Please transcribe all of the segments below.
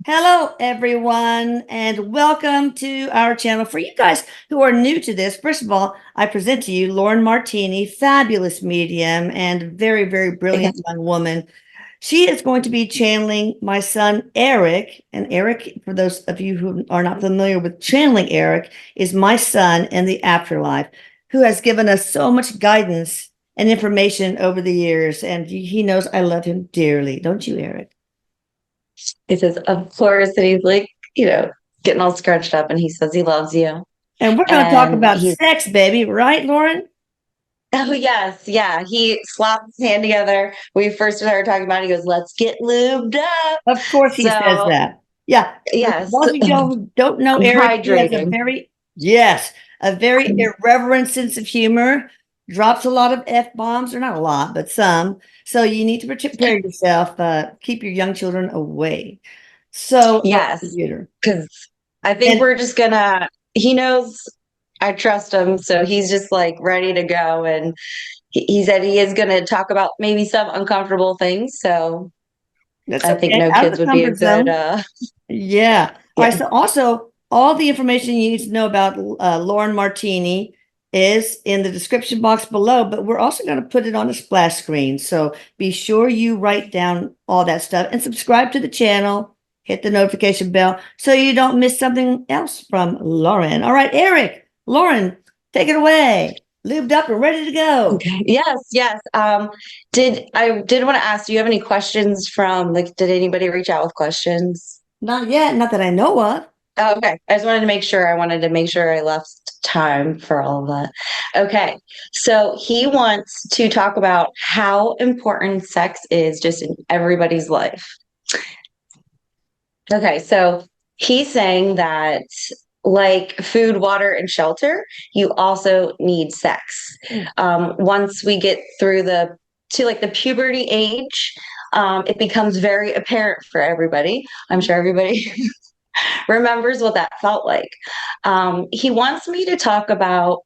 Hello, everyone, and welcome to our channel. For you guys who are new to this, first of all, I present to you Lauren Martini, fabulous medium and very, very brilliant young woman. She is going to be channeling my son, Erik. And Erik, for those of you who are not familiar with channeling Erik, is my son in the afterlife, who has given us so much guidance and information over the years. And he knows I love him dearly. Don't you, Erik? He says, of course, and he's like, getting all scratched up, and he says he loves you. And we're going to talk And about he's, sex, baby, right, Lauren? oh, yes, yeah. He slapped his hand together. We first started talking about it. He goes, let's get lubed up. Of course he says So, that. Yeah. For yes, those of y'all who don't know Erik, he has hydrating. a very irreverent sense of humor, drops a lot of F-bombs, or not a lot, but some. So you need to prepare yourself, keep your young children away. So, Yes, computer. because I think And we're just gonna, he knows I trust him. So he's just like ready to go. And he said he is going to talk about maybe some uncomfortable things. So that's I think okay. no Out of kids the would be a comfort good, zone. Yeah. All right. yeah. So also, all the information you need to know about Lauren Martini is in the description box below, but we're also going to put it on a splash screen. So be sure you write down all that stuff and subscribe to the channel. Hit the notification bell so you don't miss something else from Lauren. All right, Erik, Lauren, take it away. Lubed up and ready to go. Okay. Yes, yes. Did want to ask, do you have any questions from like did anybody reach out with questions? Not yet, not that I know of. Oh, okay. I wanted to make sure I left time for all of that. Okay. So he wants to talk about how important sex is just in everybody's life. Okay, so he's saying that like food, water, and shelter, you also need sex. Mm. Once we get through the puberty age, it becomes very apparent for everybody. I'm sure everybody remembers what that felt like. He wants me to talk about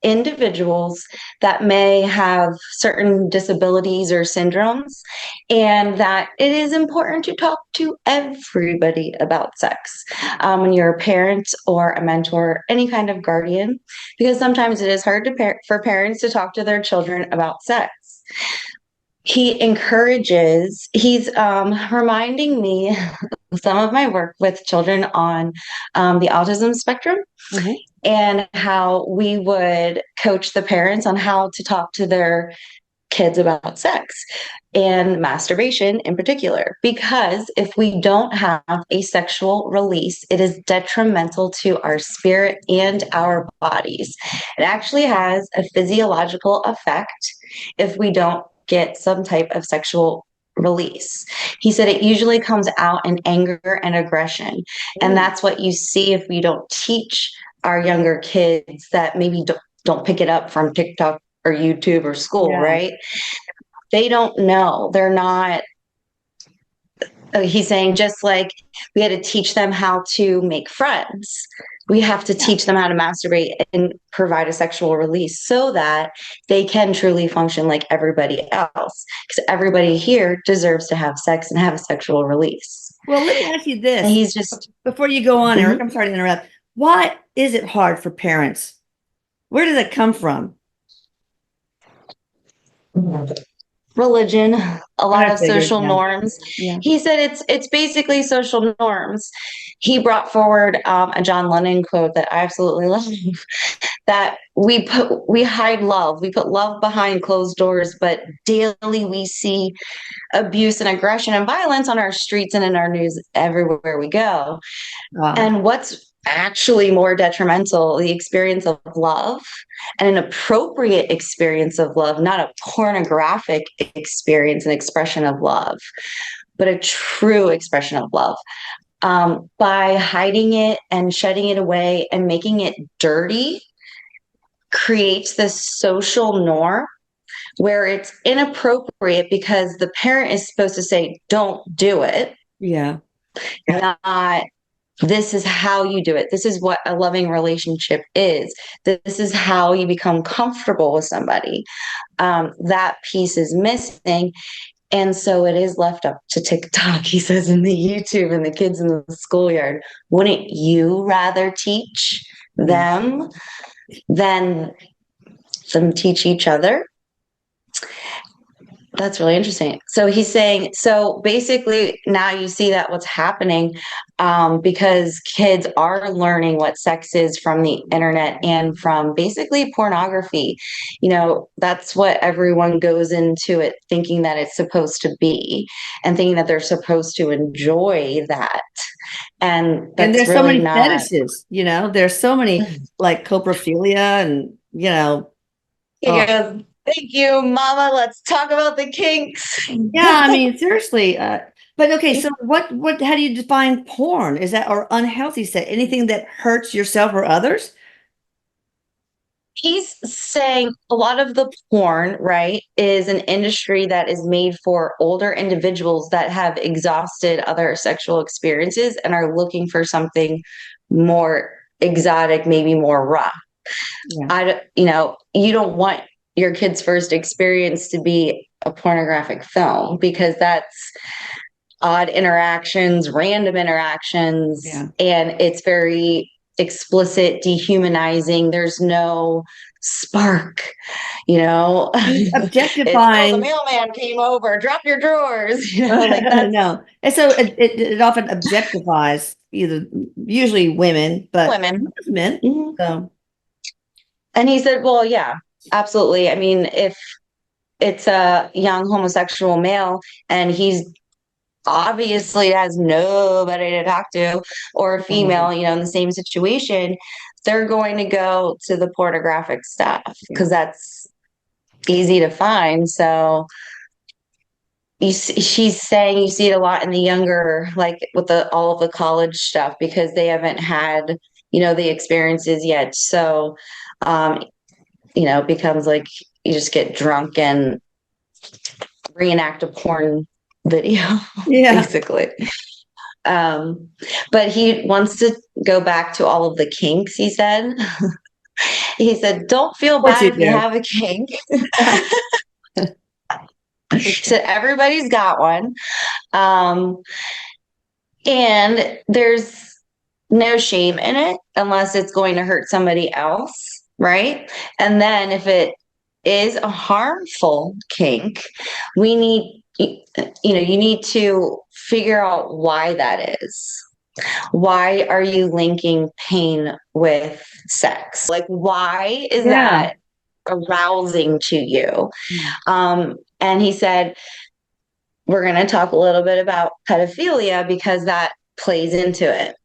individuals that may have certain disabilities or syndromes, and that it is important to talk to everybody about sex when you're a parent or a mentor, any kind of guardian, because sometimes it is hard for parents to talk to their children about sex. He's reminding me of some of my work with children on the autism spectrum Mhm. and how we would coach the parents on how to talk to their kids about sex and masturbation in particular. Because if we don't have a sexual release, it is detrimental to our spirit and our bodies. It actually has a physiological effect if we don't get some type of sexual release. He said it usually comes out in anger and aggression. And Ooh. that's what you see if we don't teach our younger kids that maybe don't pick it up from TikTok or YouTube or school, Yeah. right? They don't know. They're not. He's saying just like we had to teach them how to make friends, we have to Yeah. teach them how to masturbate and provide a sexual release so that they can truly function like everybody else. Because everybody here deserves to have sex and have a sexual release. Well, let me ask you And this he's just, before you go on, Erik. mhm. I'm sorry to interrupt. Why is it hard for parents? Where does it come from? Religion, a lot I of figured, social yeah. norms. Yeah. He said it's basically social norms. He brought forward a John Lennon quote that I absolutely love, that we hide love, we put love behind closed doors, but daily we see abuse and aggression and violence on our streets and in our news everywhere we go. Wow. And what's actually more detrimental, the experience of love and an appropriate experience of love, not a pornographic experience and expression of love, but a true expression of love. By hiding it and shutting it away and making it dirty, creates this social norm where it's inappropriate because the parent is supposed to say, don't do it, Yeah. not this is how you do it. This is what a loving relationship is. This is how you become comfortable with somebody. That piece is missing. And so it is left up to TikTok, he says, in the YouTube and the kids in the schoolyard. Wouldn't you rather teach Yeah. them than them teach each other? That's really interesting. So he's saying, so basically now you see that what's happening, because kids are learning what sex is from the internet and from basically pornography. That's what everyone goes into it thinking that it's supposed to be and thinking that they're supposed to enjoy that. And And that's there's so really many not. fetishes, there's so many like coprophilia and, He oh, goes, thank you, mama. Let's talk about the kinks. yeah, I mean, seriously. But okay, so how do you define porn? Is that or unhealthy sex? Anything that hurts yourself or others? He's saying a lot of the porn, right, is an industry that is made for older individuals that have exhausted other sexual experiences and are looking for something more exotic, maybe more rough. Yeah. You don't want your kid's first experience to be a pornographic film because that's odd interactions, random interactions, Yeah. and it's very explicit, dehumanizing. There's no spark, you know. And it's It's the objectifying. mailman came over, drop your drawers, like that's No. And so it often objectifies usually women, but women. men. Mhm. So And he said, well, yeah, absolutely. I mean, if it's a young homosexual male and he's obviously has nobody to talk to, or a female, in the same situation, they're going to go to the pornographic stuff yeah. because that's easy to find. So she's saying you see it a lot in the younger, like with all of the college stuff, because they haven't had, the experiences yet. So, um, it becomes like you just get drunk and reenact a porn video, Yeah. basically. Um, but he wants to go back to all of the kinks, he said. He said, don't feel Of course bad you if you do. have a kink. He said, everybody's got one. Um, and there's no shame in it unless it's going to hurt somebody else, right? And then if it is a harmful kink, we need, you need to figure out why that is. Why are you linking pain with sex? Like, why is Yeah. that arousing to you? And he said, we're going to talk a little bit about pedophilia because that plays into it.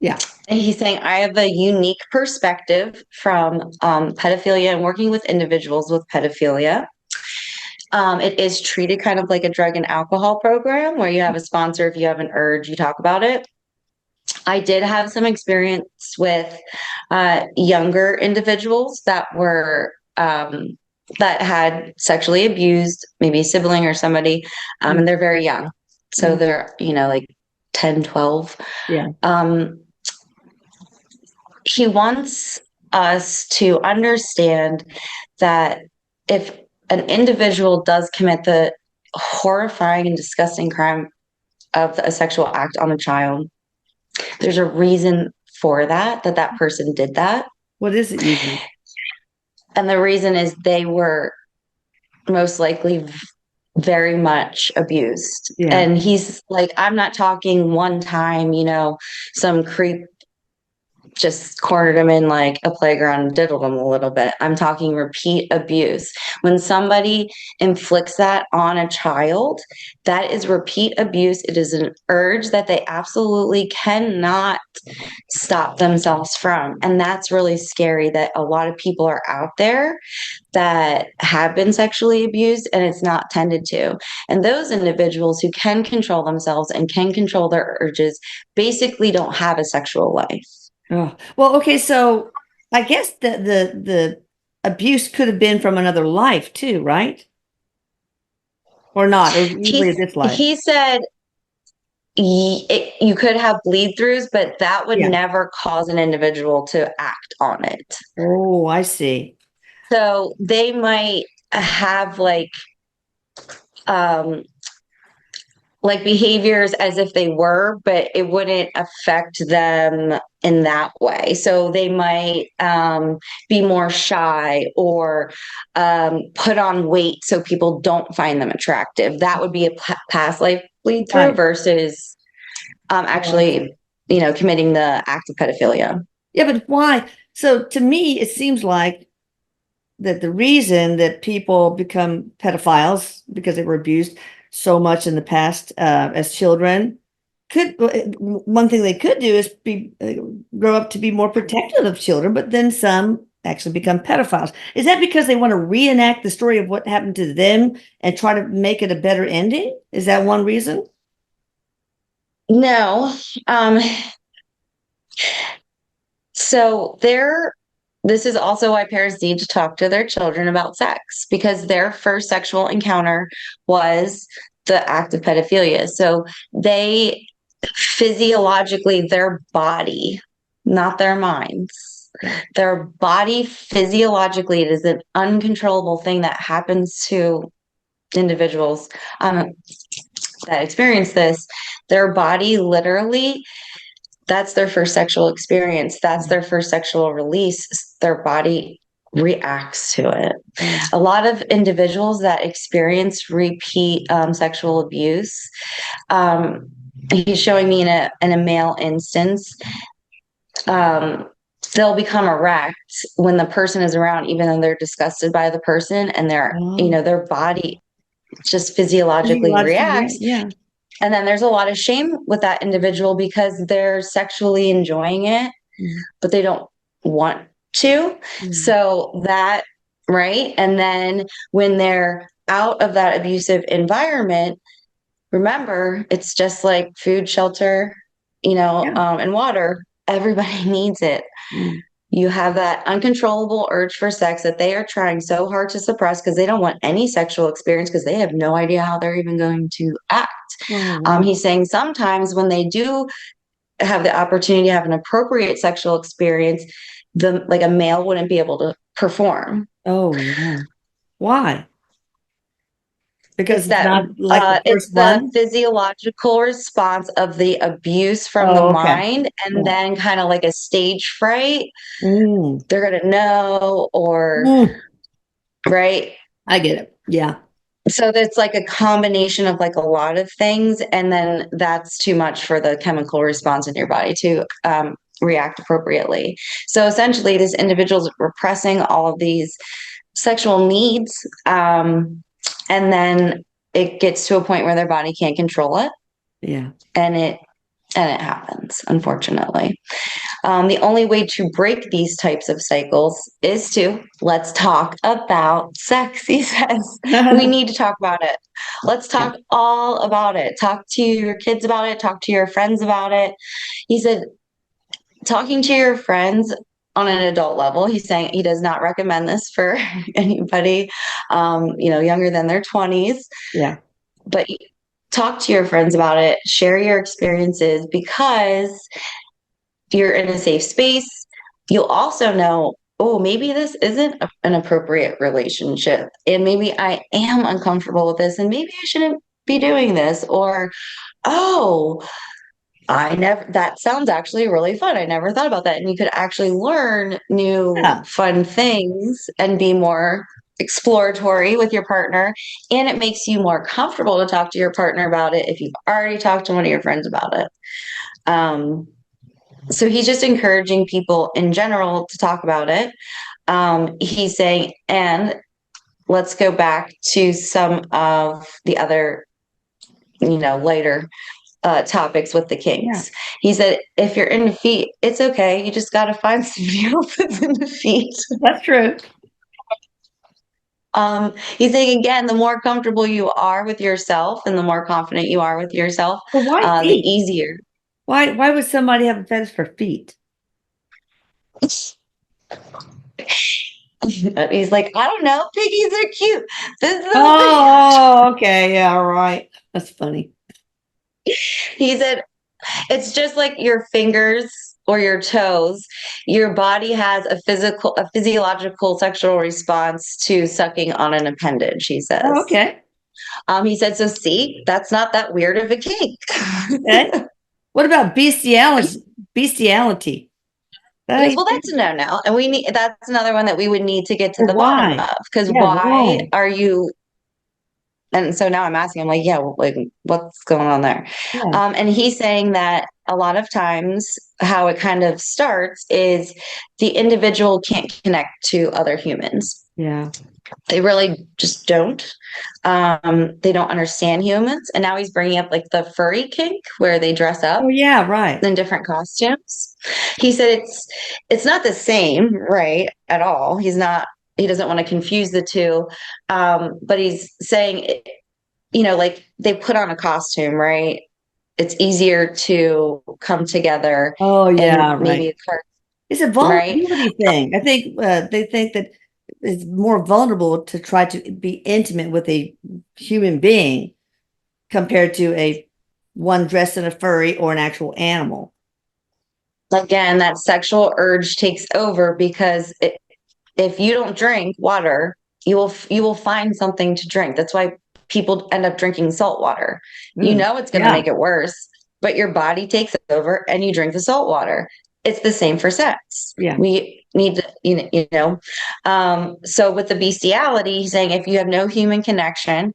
Yeah. And he's saying, I have a unique perspective from pedophilia and working with individuals with pedophilia. It is treated kind of like a drug and alcohol program where you have a sponsor. If you have an urge, you talk about it. I did have some experience with younger individuals that had sexually abused, maybe a sibling or somebody, and they're very young. So they're, like 10, 12. Yeah. He wants us to understand that if an individual does commit the horrifying and disgusting crime of a sexual act on a child, there's a reason for that person did that. What is it usually? And the reason is they were most likely very much abused. Yeah. And he's like, I'm not talking one time, some creep just cornered him in like a playground and diddled him a little bit. I'm talking repeat abuse. When somebody inflicts that on a child, that is repeat abuse. It is an urge that they absolutely cannot stop themselves from. And that's really scary that a lot of people are out there that have been sexually abused and it's not tended to. And those individuals who can control themselves and can control their urges basically don't have a sexual life. Oh, well, okay, so I guess the abuse could have been from another life too, right? Or not? It was usually this life. He said you could have bleed throughs, but that would Yeah. never cause an individual to act on it. Oh, I see. So they might have like like behaviors as if they were, but it wouldn't affect them in that way. So they might be more shy or put on weight so people don't find them attractive. That would be a past life lead through Right. versus Oh, I actually, see. committing the act of pedophilia. Yeah, but why? So to me, it seems like that the reason that people become pedophiles because they were abused so much in the past as children could one thing they could do is be grow up to be more protective of children, but then some actually become pedophiles. Is that because they want to reenact the story of what happened to them and try to make it a better ending? Is that one reason? No. Um, so this is also why parents need to talk to their children about sex because their first sexual encounter was the act of pedophilia. So they physiologically, their body, not their minds, Yeah. their body physiologically, it is an uncontrollable thing that happens to individuals that experience this. Their body literally, that's their first sexual experience. That's their first sexual release. Their body reacts to it. Mm. A lot of individuals that experience repeat sexual abuse, um, he's showing me in a male instance, um, they'll become erect when the person is around, even though they're disgusted by the person, and Oh, their body just physiologically physiologically, yeah, reacts. yeah. And then there's a lot of shame with that individual because they're sexually enjoying it, Mm. but they don't want to. Mm. So that, right? And then when they're out of that abusive environment, remember, it's just like food, shelter, Yeah. and water. Everybody needs it. Mm. You have that uncontrollable urge for sex that they are trying so hard to suppress because they don't want any sexual experience because they have no idea how they're even going to act. Oh, wow. He's saying sometimes when they do have the opportunity to have an appropriate sexual experience, like a male wouldn't be able to perform. Oh, yeah. Why? Because It's it's that not like the it's first the one? physiological response of the abuse from the Oh, okay. mind, and Yeah. then kind of like a stage fright. Mm. They're gonna know, or Mm. right. I get it. Yeah. So that's like a combination of like a lot of things, and then that's too much for the chemical response in your body to react appropriately. So essentially, this individual is repressing all of these sexual needs, and then it gets to a point where their body can't control it, Yeah. and it happens, unfortunately. The only way to break these types of cycles is to let's talk about sex, he says. We need to talk about it. Let's Yeah. talk all about it. Talk to your kids about it. Talk to your friends about it. He said, talking to your friends on an adult level, he's saying he does not recommend this for anybody, younger than their 20s. Yeah. But talk to your friends about it. Share your experiences because you're in a safe space. You'll also know, oh, maybe this isn't an appropriate relationship. And maybe I am uncomfortable with this. And maybe I shouldn't be doing this. Or, oh, that sounds actually really fun. I never thought about that. And you could actually learn new Yeah. fun things and be more exploratory with your partner. And it makes you more comfortable to talk to your partner about it if you've already talked to one of your friends about it. So he's just encouraging people in general to talk about it. He's saying, and let's go back to some of the other, later topics with the Yeah. kinks. He said, if you're into feet, it's okay. You just got to find somebody else that's into feet. That's true. He's saying again, the more comfortable you are with yourself and the more confident you are with yourself, But why the feet? easier. Why would somebody have a fetish for feet? He's like, I don't know, piggies are cute. This is the thing. Oh, okay. Yeah, all right. That's funny. He said, it's just like your fingers or your toes. Your body has a physiological sexual response to sucking on an appendage, he Oh, says. okay. He said, so see, that's not that weird of a kink. Okay. What about bestiality? Bestiality. Well, that's a no-no. And that's another one that we would need to get to the bottom Why? of, because Yeah, why why? are you, and so now I'm asking, I'm like, yeah, well, like, what's going on there? Yeah. And he's saying that a lot of times how it kind of starts is the individual can't connect to other humans. Yeah. They really just don't. They don't understand humans. And now he's bringing up like the furry kink where they dress up Oh, yeah, right. in different costumes. He said it's not the same, right, at all. He doesn't want to confuse the two. But he's saying, like they put on a costume, right? It's easier to come together Oh, and yeah, maybe right. occur, It's a right? vulnerability thing. I think they think that it's more vulnerable to try to be intimate with a human being compared to a one dressed in a furry or an actual animal. Again, that sexual urge takes over because if you don't drink water, you will find something to drink. That's why people end up drinking salt water. It's going to Yeah, make it worse, but your body takes over and you drink the salt water. It's the same for sex. yeah, We need to, so with the bestiality, he's saying if you have no human connection,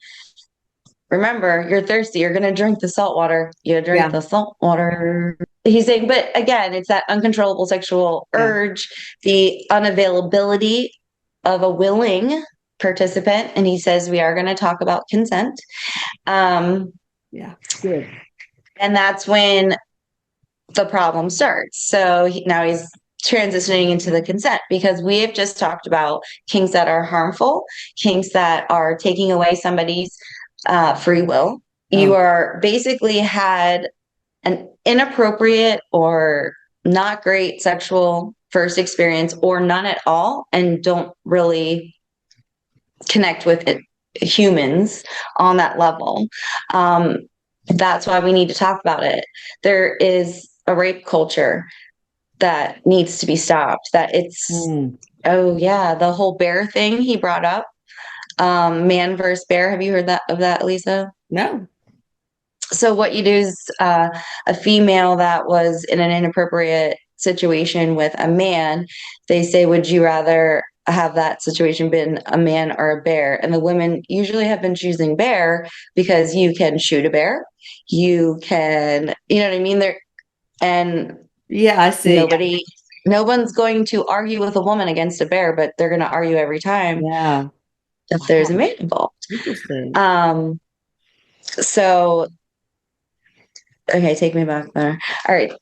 remember, you're thirsty, you're going to drink the salt water. You drink yeah, the salt water. He's saying, but again, it's that uncontrollable sexual yeah, urge, the unavailability of a willing participant. And he says, we are going to talk about consent. Um, yeah. Good. and that's when the problem starts. So now he's transitioning into the consent because we have just talked about kinks that are harmful, kinks that are taking away somebody's free will. You Oh, are basically had an inappropriate or not great sexual first experience or none at all and don't really connect with humans on that level. Um, that's why we need to talk about it. There is a rape culture that needs to be stopped. That it's, mm, oh yeah, the whole bear thing he brought up, man versus bear. Have you heard of that, Lisa? no. So what you do is a female that was in an inappropriate situation with a man, they say, would you rather have that situation been a man or a bear? And the women usually have been choosing bear because you can shoot a bear. You can, you know what I mean? And Yeah, I see. no one's going to argue with a woman against a bear, but they're going to argue every time Yeah. if there's a Wow. man involved. Interesting. Um, so, okay, take me back there. All right.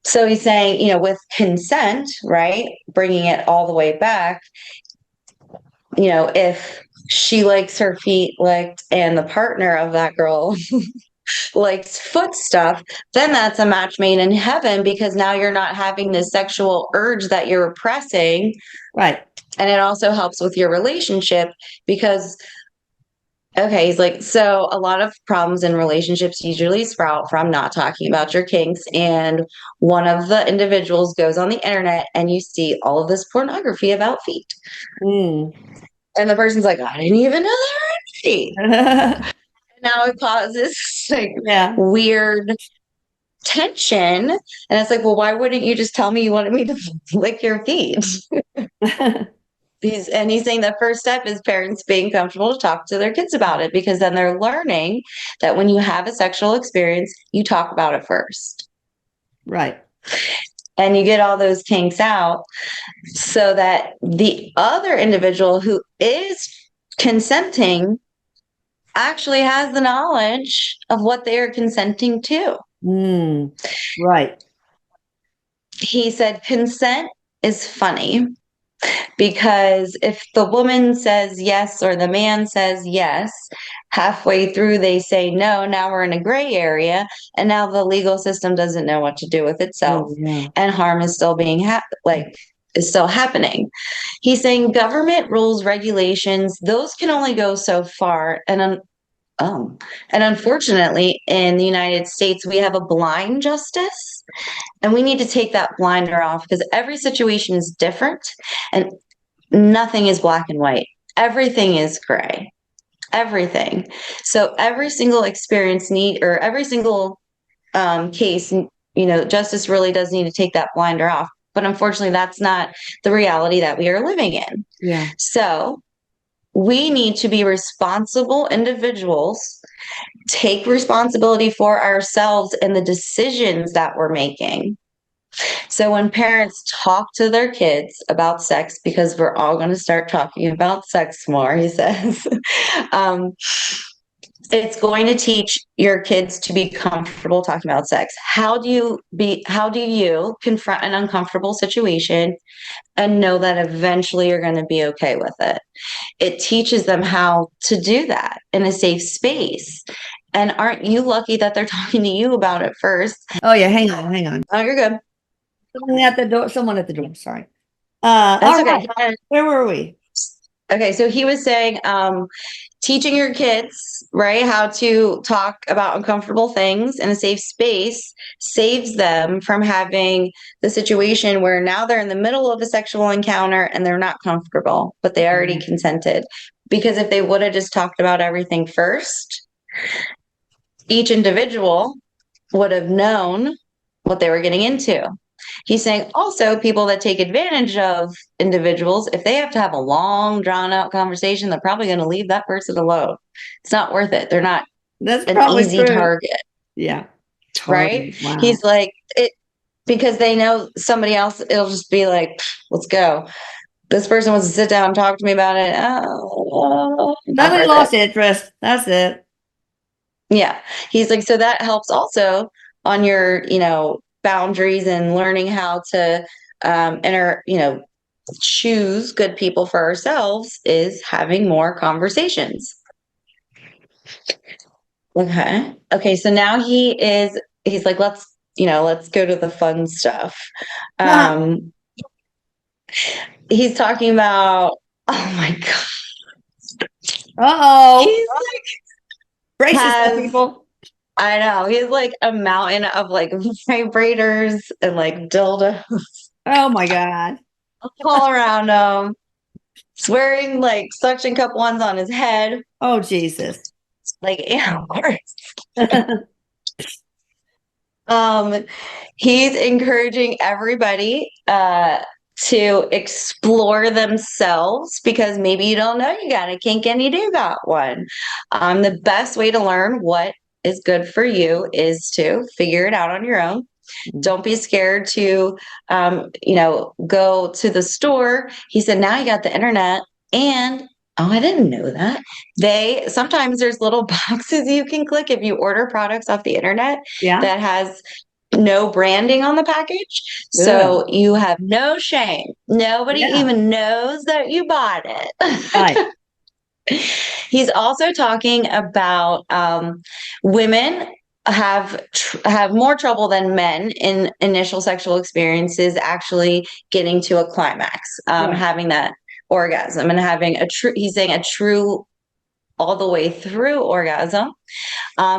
So he's saying, with consent, right? Bringing it all the way back, if she likes her feet licked and the partner of that girl likes foot stuff, then that's a match made in heaven because now you're not having this sexual urge that you're repressing. Right. And it also helps with your relationship because okay, he's like, so a lot of problems in relationships usually sprout from not talking about your kinks. And one of the individuals goes on the internet and you see all of this pornography about feet. Mm. And the person's like, I didn't even know there were feet. And now it causes like Yeah. weird tension. And it's like, well, why wouldn't you just tell me you wanted me to lick your feet? He's saying the first step is parents being comfortable to talk to their kids about it because then they're learning that when you have a sexual experience, you talk about it first. Right. And you get all those kinks out so that the other individual who is consenting actually has the knowledge of what they are consenting to. Mm. Right. He said consent is funny because if the woman says yes or the man says yes, halfway through they say no, now we're in a gray area, and now the legal system doesn't know what to do with itself, Oh, yeah. and harm is still is still happening. He's saying government rules, regulations, those can only go so far, and unfortunately, in the United States, we have a blind justice, and we need to take that blinder off because every situation is different and nothing is black and white. Everything is gray. everything. So every single experience or every single case, justice really does need to take that blinder off. But unfortunately, that's not the reality that we are living in. Yeah. So we need to be responsible individuals, take responsibility for ourselves and the decisions that we're making. So when parents talk to their kids about sex, because we're all going to start talking about sex more, he says, um, it's going to teach your kids to be comfortable talking about sex. How do you confront an uncomfortable situation and know that eventually you're going to be okay with it? It teaches them how to do that in a safe space. And aren't you lucky that they're talking to you about it first? Oh yeah, hang on, hang on. Oh, you're good. Someone at the door, sorry. That's All okay. right. Where were we? Okay, so he was saying teaching your kids, right, how to talk about uncomfortable things in a safe space saves them from having the situation where now they're in the middle of a sexual encounter and they're not comfortable, but they already consented. Because if they would have just talked about everything first, each individual would have known what they were getting into. He's saying also people that take advantage of individuals, if they have to have a long, drawn out conversation, they're probably going to leave that person alone. It's not worth it. They're not That's an probably easy true. target. Yeah. Right? Wow. He's like, it because they know somebody else, it'll just be like, let's go. This person wants to sit down and talk to me about it. Oh, not Suddenly worth lost it. interest. That's it. Yeah. He's like, so that helps also on your, boundaries and learning how to enter, choose good people for ourselves is having more conversations. Okay. Okay. So now he's like, let's go to the fun stuff. Um, he's talking about, oh my God. Uh-oh. He's like, Brace yourself, has people. I know. He's like a mountain of like vibrators and like dildos Oh my God. all around him. He's wearing like suction cup ones on his head. Oh, Jesus. Like, yeah, of course. Um, he's encouraging everybody to explore themselves because maybe you don't know you got a kink and you do got one. The best way to learn what is good for you is to figure it out on your own. Don't be scared to, go to the store. He said, now you got the internet and oh, I didn't know that. Sometimes there's little boxes you can click if you order products off the internet Yeah. that has no branding on the package. Good. So you have no shame. Nobody Yeah. even knows that you bought Right. it. He's also talking about women have more trouble than men in initial sexual experiences actually getting to a climax, Right. having that orgasm and having he's saying a true all the way through orgasm.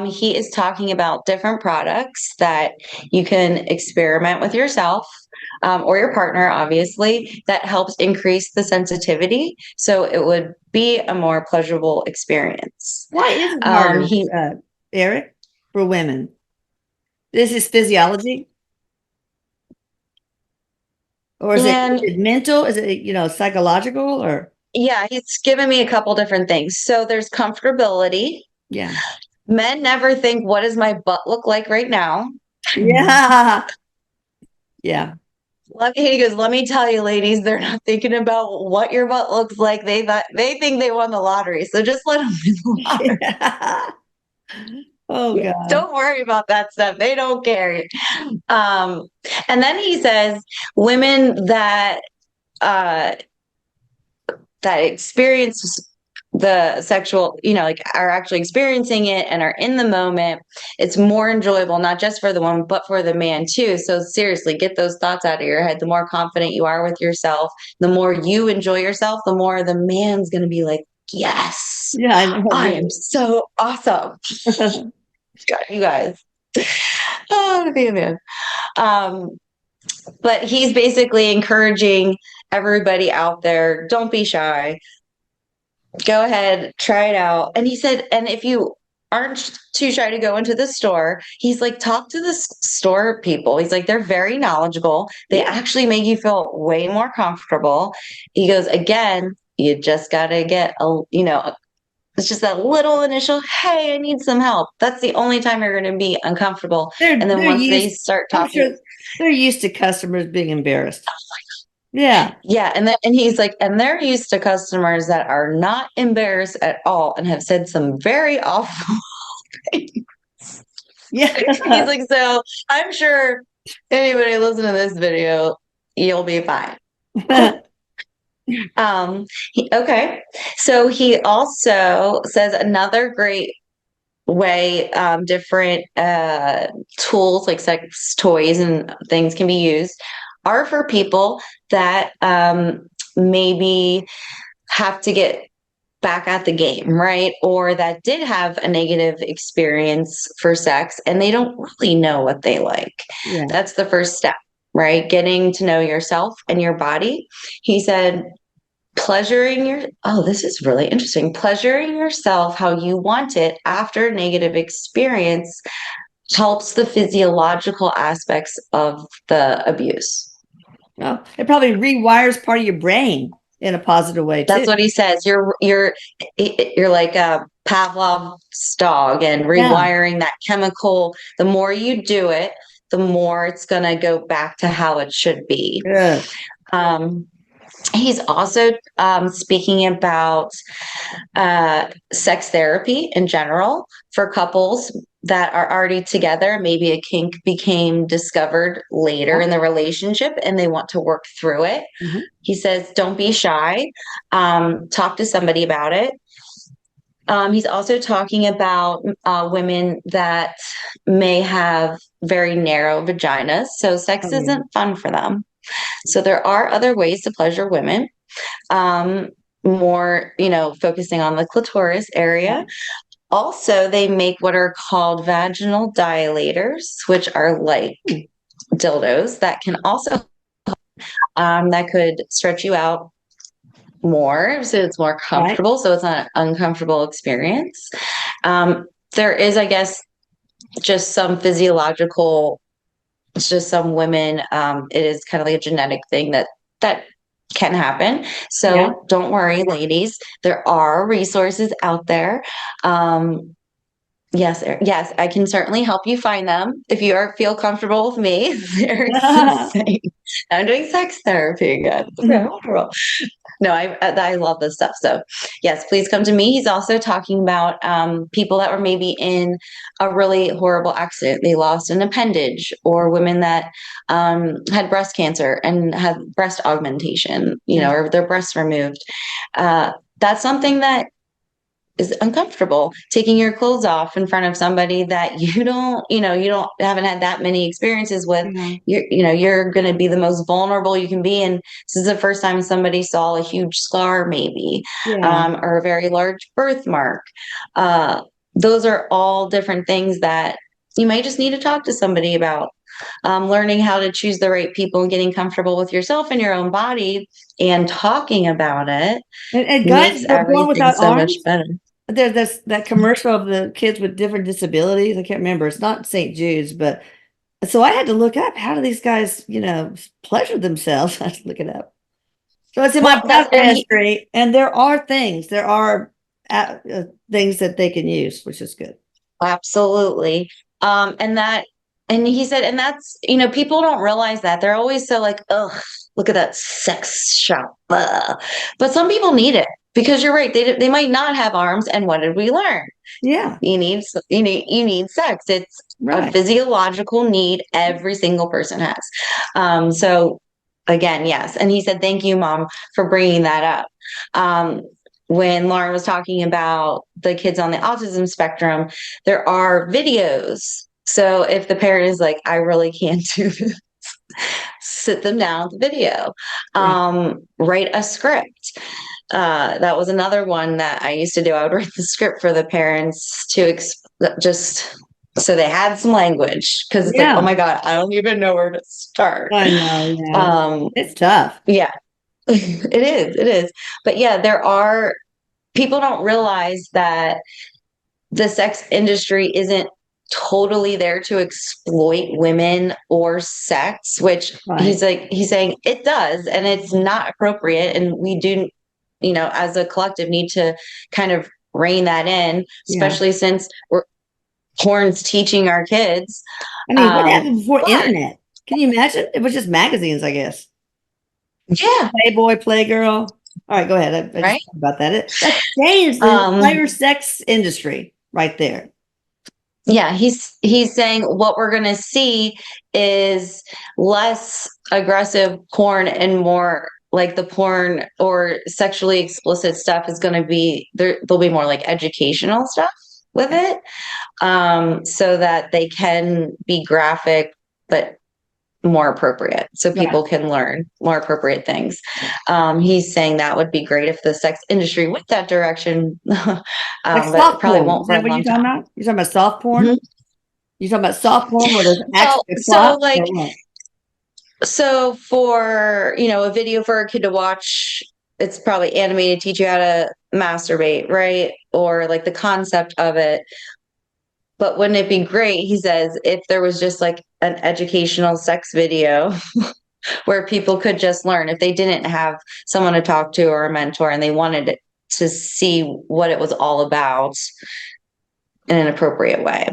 He is talking about different products that you can experiment with yourself or your partner, obviously, that helps increase the sensitivity. So it would be a more pleasurable experience. Why is it harder, Erik, for women? This is physiology? Or is and it mental? Is it, psychological or? yeah, he's given me a couple different things. So there's comfortability. Yeah. Men never think, what does my butt look like right now? Yeah. Yeah. He goes, let me tell you, ladies, they're not thinking about what your butt looks like. They think they won the lottery. So just let them win the lottery. Yeah. Oh God. Don't worry about that stuff. They don't care. Um, and then he says, women uh, that experience the sexual, like are actually experiencing it and are in the moment, it's more enjoyable, not just for the woman, but for the man too. So seriously, get those thoughts out of your head. The more confident you are with yourself, the more you enjoy yourself, the more the man's going to be like, yes, Yeah, I know. I am so awesome. God, you guys. Oh, to be a man. Um, but he's basically encouraging everybody out there, don't be shy. go ahead, try it out. And he said, and if you aren't too shy to go into the store, he's like, talk to the store people. He's like, they're very knowledgeable. They Yeah. actually make you feel way more comfortable. He goes, again, you just got to get it's just that little initial, hey, I need some help. That's the only time you're going to be uncomfortable. And then They're once they used, start I'm talking, sure they're used to customers being embarrassed. Yeah. yeah, and he's like, and they're used to customers that are not embarrassed at all and have said some very awful things. He's Yeah. like, so I'm sure anybody listening to this video, you'll be fine. Okay. So he also says another great way, different tools like sex toys and things can be used are for people that maybe have to get back at the game, right? Or that did have a negative experience for sex and they don't really know what they like. Yeah. That's the first step, right? Getting to know yourself and your body. He said, this is really interesting. Pleasuring yourself how you want it after a negative experience helps the physiological aspects of the abuse. Well, it probably rewires part of your brain in a positive way That's too. what he says. You're like a Pavlov's dog and Yeah. rewiring that chemical. The more you do it, the more it's going to go back to how it should be. Good. Um, he's also speaking about sex therapy in general for couples that are already together. Maybe a kink became discovered later Yeah. in the relationship and they want to work through it. Mhm. He says, don't be shy. Talk to somebody about it. He's also talking about women that may have very narrow vaginas. So sex Oh, yeah. isn't fun for them. So there are other ways to pleasure women. Um, more, focusing on the clitoris area. Yeah. Also, they make what are called vaginal dilators, which are like Hmm. dildos that can also that could stretch you out more, so it's more Right. comfortable, so it's not an uncomfortable experience. There is, I guess, just some physiological. It's just some women. It is kind of like a genetic thing that can happen. Yeah. So don't worry, ladies. There are resources out there. Yes, yes, I can certainly help you find them if you feel comfortable with me. Eric's saying, I'm doing sex therapy again. Okay, wonderful. No, I love this stuff. So, yes, please come to me. He's also talking about people that were maybe in a really horrible accident. They lost an appendage, or women that had breast cancer and had breast augmentation, Yeah. or their breasts removed. That's something that is uncomfortable, taking your clothes off in front of somebody that you don't haven't had that many experiences with. Yeah. You're going to be the most vulnerable you can be, and this is the first time somebody saw a huge scar, maybe, Yeah. or a very large birthmark. Those are all different things that you might just need to talk to somebody about. Learning how to choose the right people and getting comfortable with yourself and your own body and talking about it And guys makes that are born everything without so much arms. better. There's this that commercial of the kids with different disabilities. I can't remember. It's not St. Jude's, but so I had to look up how do these guys, pleasure themselves. I had to look it up. So it's in my Well, that's browser and he history, and there are things that they can use, which is good. absolutely. And that, and he said, and that's, people don't realize that. They're always so like, ugh, look at that sex shop. Ugh. But some people need it because you're right. They might not have arms. And what did we learn? Yeah, You need sex. It's a right. physiological need every single person has. So again, yes. And he said, thank you, Mom, for bringing that up. When Lauren was talking about the kids on the autism spectrum, there are videos. So if the parent is like, I really can't do this, sit them down with the video, Yeah. write a script. That was another one that I used to do. I would write the script for the parents to just so they had some language, because it's like, oh Yeah. my God, I don't even know where to start. I know. Yeah. Um, It's tough. yeah, it is. It is. But yeah, there are people don't realize that the sex industry isn't totally there to exploit women or sex, which Right. he's saying it does, and it's not appropriate. And we do, as a collective need to kind of rein that in, Yeah. especially since porn's teaching our kids. I mean, what happened before But internet? Can you imagine? It was just magazines, I guess. yeah, Playboy, Playgirl. All right, go ahead. I just right. thought about that. That changed the Um, entire sex industry right there. yeah, he's saying what we're going to see is less aggressive porn and more like the porn or sexually explicit stuff is going to be there. There'll be more like educational stuff with Okay. it, so that they can be graphic but more appropriate, so Right. people can learn more appropriate things. He's saying that would be great if the sex industry went that direction, Like but it soft probably porn. Is won't for that a what you're long talking time. about? You're talking about soft porn? Mhm. You're talking about soft porn where there's Well, actually a plot or what? so for, a video for a kid to watch, it's probably animated, teach you how to masturbate, right? Or like the concept of it. But wouldn't it be great, he says, if there was just like an educational sex video where people could just learn if they didn't have someone to talk to or a mentor and they wanted to see what it was all about in an appropriate way.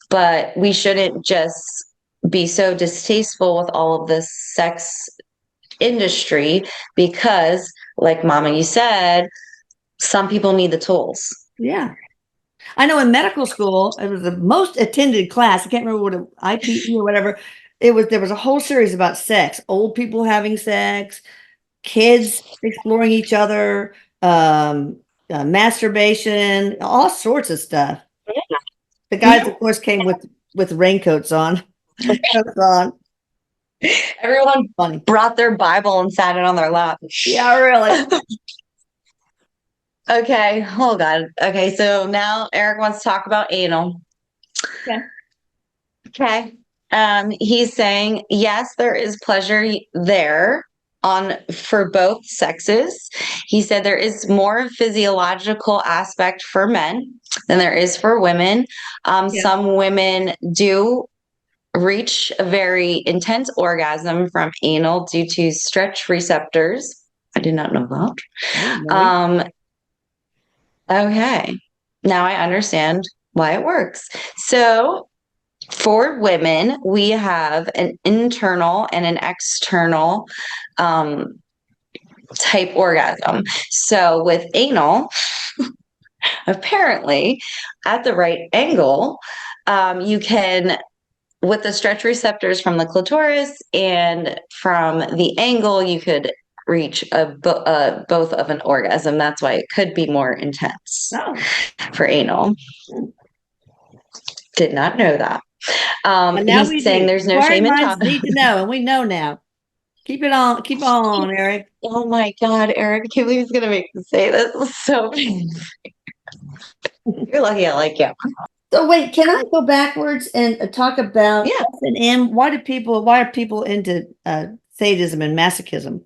But we shouldn't just be so distasteful with all of this sex industry because, like Mama, you said, some people need the tools. Yeah. I know in medical school, it was the most attended class. I can't remember what IPE or whatever. There was a whole series about sex, old people having sex, kids exploring each other, masturbation, all sorts of stuff. The guys, of course, came with raincoats on. Coats on. Everyone Funny. brought their Bible and sat it on their lap. Yeah, really. Okay. Oh God. Okay. So now Eric wants to talk about anal. Okay. Okay. He's saying, yes, there is pleasure there on for both sexes. He said there is more physiological aspect for men than there is for women. Yeah. Some women do reach a very intense orgasm from anal due to stretch receptors. I did not know that. Oh, really? Um, okay. Now I understand why it works. So for women, we have an internal and an external um, type orgasm. So with anal, apparently at the right angle, you can, with the stretch receptors from the clitoris and from the angle, you could reach both of an orgasm. That's why it could be more intense Oh. for anal. Did not know that. And now He's we saying do. there's no Inquiring shame in minds talking. need to know, and we know now. Keep on, Eric. Oh my God, Eric, I can't believe he's gonna make me say this. This is so you're lucky I like you. So wait, can I go backwards and talk about Yeah. S&M? Why are people into sadism and masochism?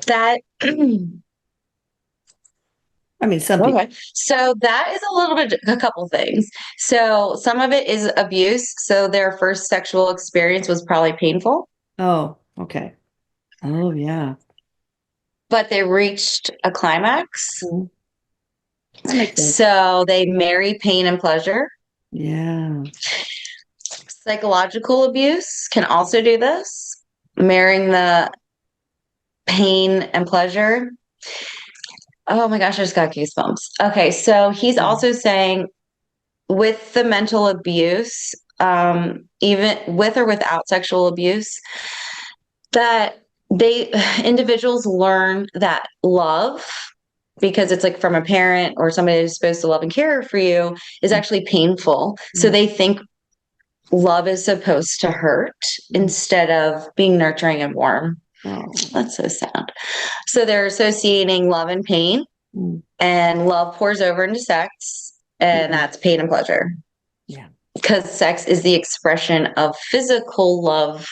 That I mean, some people. okay. So that is a little bit a couple things. So some of it is abuse. So their first sexual experience was probably painful, Oh, okay. Oh, yeah. but they reached a climax. Mhm. That makes sense. So they marry pain and pleasure. Yeah. Psychological abuse can also do this, marrying the pain and pleasure. Oh my gosh, I just got goosebumps. Okay, so he's Yeah. also saying with the mental abuse, even with or without sexual abuse, that they individuals learn that love, because it's like from a parent or somebody who's supposed to love and care for you, is actually painful. So Yeah. they think love is supposed to hurt instead of being nurturing and warm. Oh. That's so sad. So they're associating love and pain, Mm. and love pours over into sex, and Yeah. that's pain and pleasure. Yeah. Because sex is the expression of physical love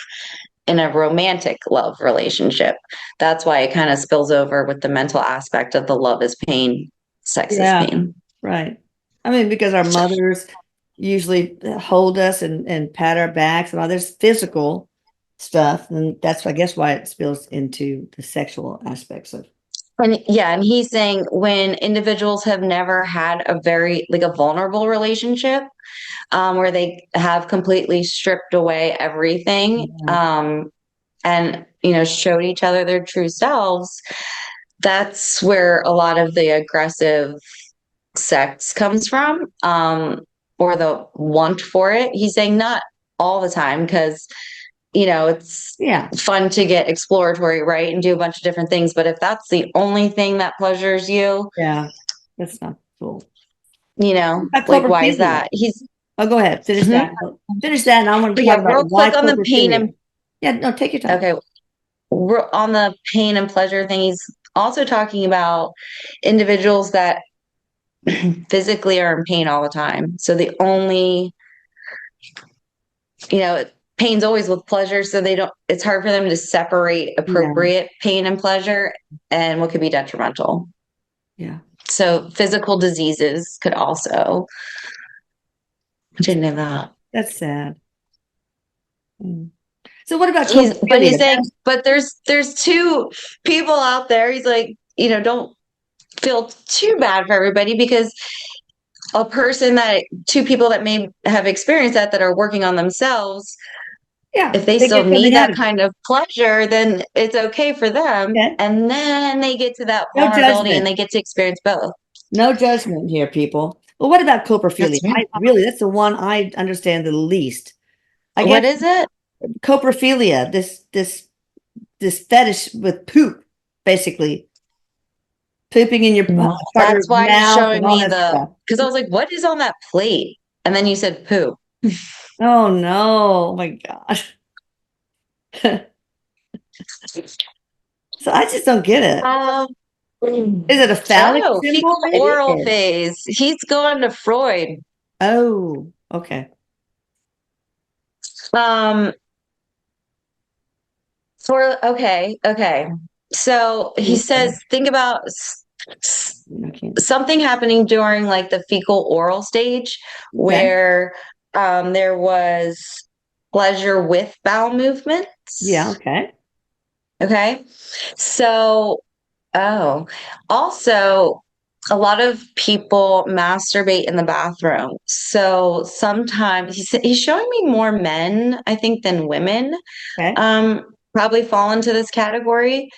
in a romantic love relationship. That's why it kind of spills over with the mental aspect of the love is pain, sex is Yeah, pain. right. I mean, because our mothers usually hold us and pat our backs and all this physical stuff, and that's, I guess, why it spills into the sexual aspects of. And yeah, and he's saying when individuals have never had a very like a vulnerable relationship, where they have completely stripped away everything, Yeah. and showed each other their true selves, that's where a lot of the aggressive sex comes from, or the want for it. He's saying not all the time, because it's Yeah. fun to get exploratory, right? And do a bunch of different things. But if that's the only thing that pleasures you, Yeah. That's not cool. like, why is Coprophilia. that? He's Oh, go ahead. Finish Mhm. that. Finish that, and I want to But talk yeah, real about why quick on the pain coprophilia. and Yeah, no, take your time. okay, on the pain and pleasure thing, he's also talking about individuals that physically are in pain all the time. So the only, pain's always with pleasure. So it's hard for them to separate Yeah. appropriate pain and pleasure and what could be detrimental. Yeah. So physical diseases could also, I didn't know that. That's sad. Mm. So what about But he's coprophilia? saying, but there's two people out there. He's like, don't feel too bad for everybody, because two people that may have experienced that are working on themselves, Yeah, if they they still get something need out that of it. kind of pleasure, then it's okay for them. Okay. And then they get to that No vulnerability and judgment. they get to experience both. No judgment here, people. Well, what about coprophilia? That's right. That's the one I understand the least. I What guess is it? coprophilia, this fetish with poop, basically pooping in your Well, partner's that's why he's mouth and showing all me that stuff. because I was like, what is on that plate? And then you said poo. Oh no! Oh my gosh! So I just don't get it. Um, Is it a phallic oh, symbol, fecal maybe? oral phase. He's going to Freud. Oh, okay. Um, okay. So he Okay. says, think about I can't. something happening during like the fecal oral stage Okay. where there was pleasure with bowel Yeah. movements. Okay. Okay. So, oh, also, a lot of people masturbate in the bathroom. So sometimes he's showing me more men, I think, than women Okay. probably fall into this category. I'm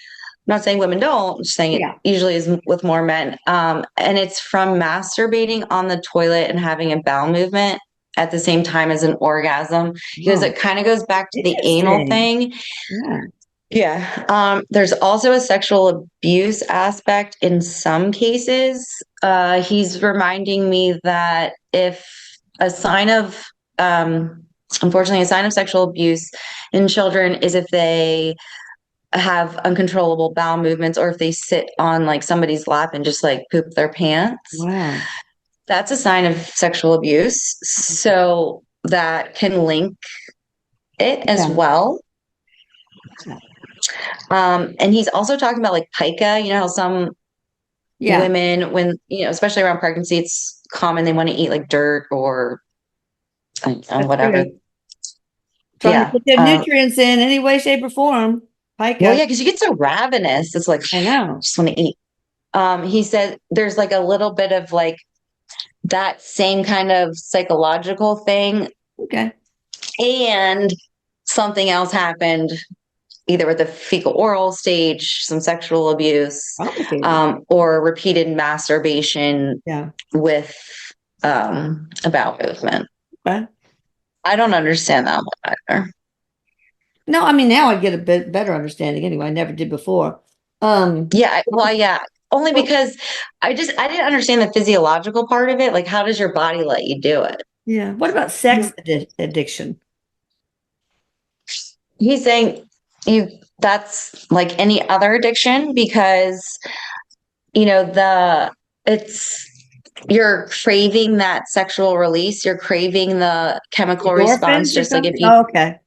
not saying women don't, I'm just saying it Yeah. usually is with more men. And it's from masturbating on the toilet and having a bowel movement at the same time as an orgasm, because Oh, it kind of goes back to the anal interesting. thing. Yeah. Yeah. There's also a sexual abuse aspect in some cases. He's reminding me that if a sign of, unfortunately, a sign of sexual abuse in children is if they have uncontrollable bowel movements, or if they sit on like somebody's lap and just like poop their pants. Wow. That's a sign of sexual abuse. So that can link it as Yeah. well. Yeah. And he's also talking about like pica, how some Yeah. women, when, especially around pregnancy, it's common they want to eat like dirt or I don't know, That's whatever. true. Trying to Yeah. put their nutrients in any way, shape, or form. Well, Pica. yeah, because you get so ravenous. It's like, I know. just want to eat. He said there's like a little bit of like that same kind of psychological thing, Okay. and something else happened either with the fecal oral stage, some sexual abuse, Complicated. or repeated masturbation Yeah. with a bowel movement. Okay. I don't understand that one either. No, I mean now I get a bit better understanding anyway. I never did before. Yeah, well, yeah, only because I didn't understand the physiological part of it. Like, how does your body let you do it? Yeah. What about sex addiction? He's saying you that's like any other addiction, because the it's you're craving that sexual release, you're craving the chemical response, Endorphins or just like if something? you Oh, okay.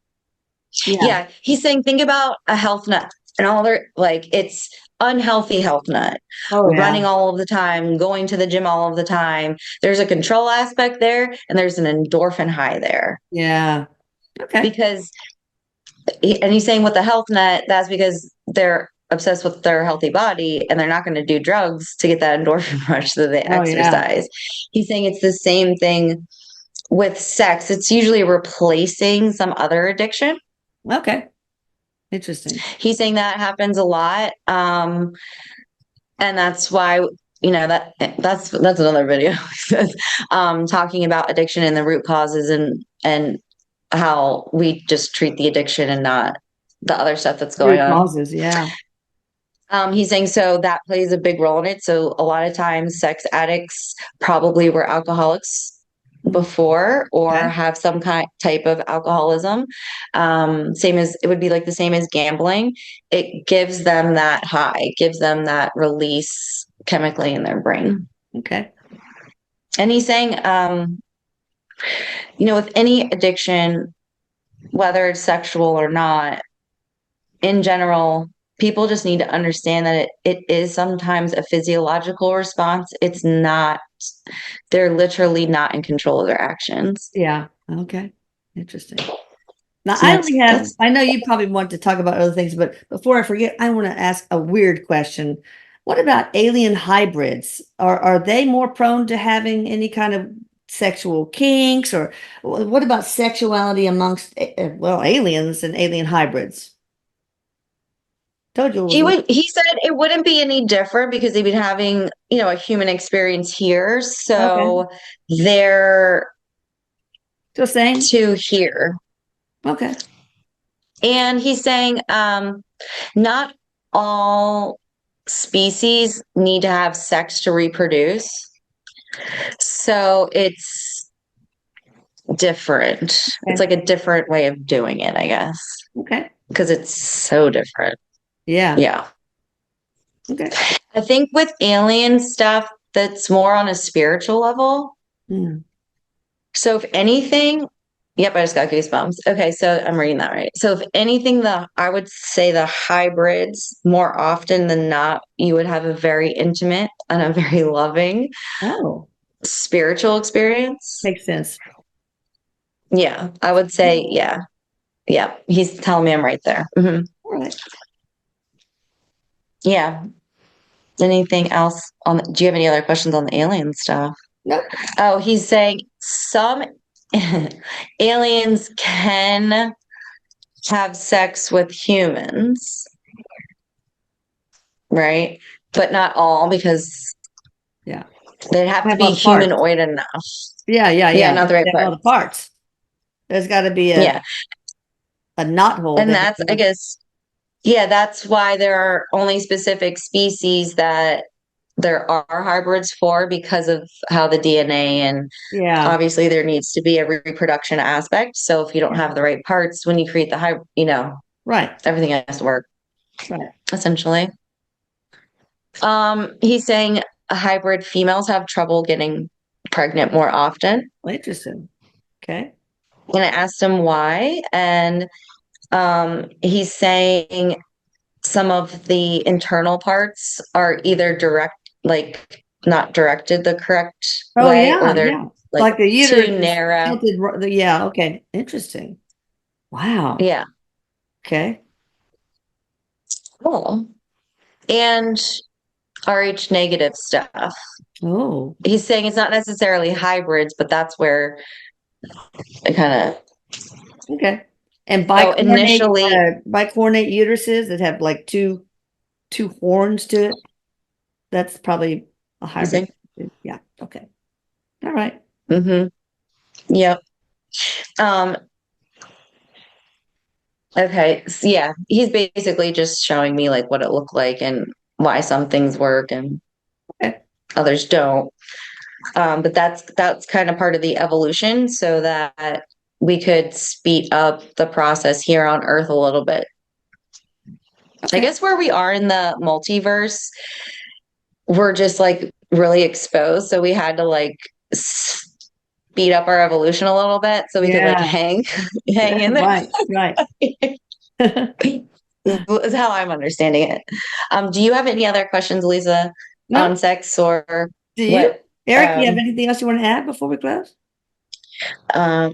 Yeah. He's saying, think about a health nut and all their, like, it's unhealthy health nut, Oh yeah. running all of the time, going to the gym all of the time. There's a control aspect there, and there's an endorphin high there. Yeah. Okay. Because, and he's saying with the health nut, that's because they're obsessed with their healthy body and they're not going to do drugs to get that endorphin rush, so they Oh yeah. exercise. He's saying it's the same thing with sex. It's usually replacing some other addiction. Okay. Interesting. He's saying that happens a lot. And that's why, that's another video talking about addiction and the root causes, and how we just treat the addiction and not the other stuff that's going Root on. causes. Yeah. He's saying so that plays a big role in it. So a lot of times sex addicts probably were alcoholics Mm, before, or okay. have some kind type of alcoholism. Same as, it would be like the same as gambling. It gives them that high, gives them that release chemically in their brain. Okay. And he's saying, with any addiction, whether it's sexual or not, in general, people just need to understand that it is sometimes a physiological response. It's not, they're literally not in control of their actions. Yeah. Okay. Interesting. Now, So I only have, that's I know you probably want to talk about other things, but before I forget, I want to ask a weird question. What about alien hybrids? Are they more prone to having any kind of sexual kinks, or what about sexuality amongst, well, aliens and alien hybrids? Told you it was he said it wouldn't be any different because they've been having, a human experience here. okay. So they're Just saying. to here. Okay. And he's saying not all species need to have sex to reproduce. So it's different. It's Okay. like a different way of doing it, I guess, Okay. because it's so different. Yeah. Yeah. Okay. I think with alien stuff, that's more on a spiritual level. Hmm. So if anything, yep, I just got goosebumps. Okay, so I'm reading that right. So if anything, I would say the hybrids, more often than not, you would have a very intimate and a very loving Oh, spiritual experience. makes sense. Yeah, I would say, yeah. Yeah, he's telling me I'm right there. All right. Yeah. Anything else do you have any other questions on the alien stuff? Nope. Oh, he's saying some aliens can have sex with humans, right? But not all, because Yeah. they'd have I to have all be the parts. humanoid enough. Yeah, yeah, Yeah, yeah. not the right They have part. all the parts. There's got to be Yeah. a knot hole And that that's, I guess, yeah, that's why there are only specific species that there are hybrids for, because of how the DNA, and yeah. obviously there needs to be a reproduction aspect. So if you don't Yeah. have the right parts when you create the hybrid, Right. everything has to work Right. essentially. He's saying hybrid females have trouble getting pregnant more often. Well, interesting. Okay. And I asked him why, and he's saying some of the internal parts are either like not directed the correct Oh way, or yeah, they're yeah. like Like the uterus too is narrow. tilted. Yeah. Okay. Interesting. Wow. Yeah. Okay. Cool. And RH negative stuff. Oh. He's saying it's not necessarily hybrids, but that's where it kind of. Okay. And So initially, bicornate uteruses that have like two horns to it. That's probably a he's hybrid. saying, Yeah. Okay. All right. mm-hmm. Yep. Um, okay. So yeah, he's basically just showing me like what it looked like and why some things work and Okay. others don't. But that's kind of part of the evolution, so that we could speed up the process here on Earth a little bit. I Okay. guess where we are in the multiverse, we're just like really exposed. So we had to like speed up our evolution a little bit so we could like Yeah. hang in there. Right. Right. Is how I'm understanding it. Do you have any other questions, Lisa, No, on sex or do you? what? Eric, do you have anything else you want to add before we close? Um,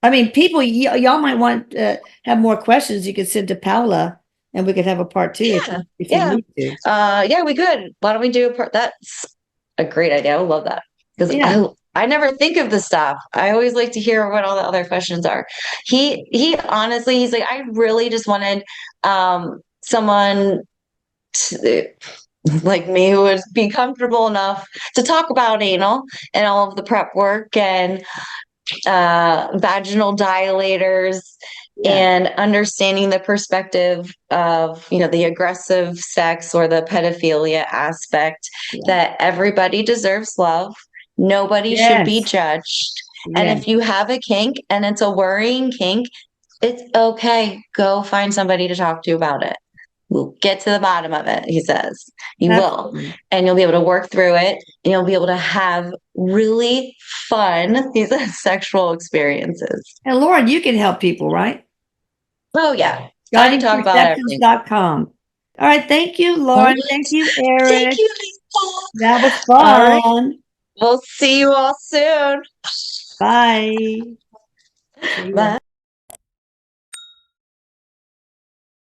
I mean, people, y'all might want to have more questions. You could send to Paula, and we could have a part two yeah, if you yeah, need to. yeah. We could. Why don't we do a part? That's a great idea. I would love that because Yeah. I never think of this stuff. I always like to hear what all the other questions are. He honestly, he's like, I really just wanted someone to, like me who would be comfortable enough to talk about anal and all of the prep work and vaginal dilators Yeah. and understanding the perspective of the aggressive sex or the pedophilia aspect, Yeah. that everybody deserves love, nobody should be Yes. judged, and Yeah. if you have a kink and it's a worrying kink, it's okay, go find somebody to talk to about it. We'll get to the bottom of it, he says. You will. Absolutely. And you'll be able to work through it. And you'll be able to have really fun, these sexual experiences. And Lauren, you can help people, right? Oh, yeah. I can talk about everything. guidingperceptions.com. All right. Thank you, All Lauren. right. Thank you, Thank Eric. you, Lisa. That was All right. fun. We'll see you all soon. Bye. See ya. Bye.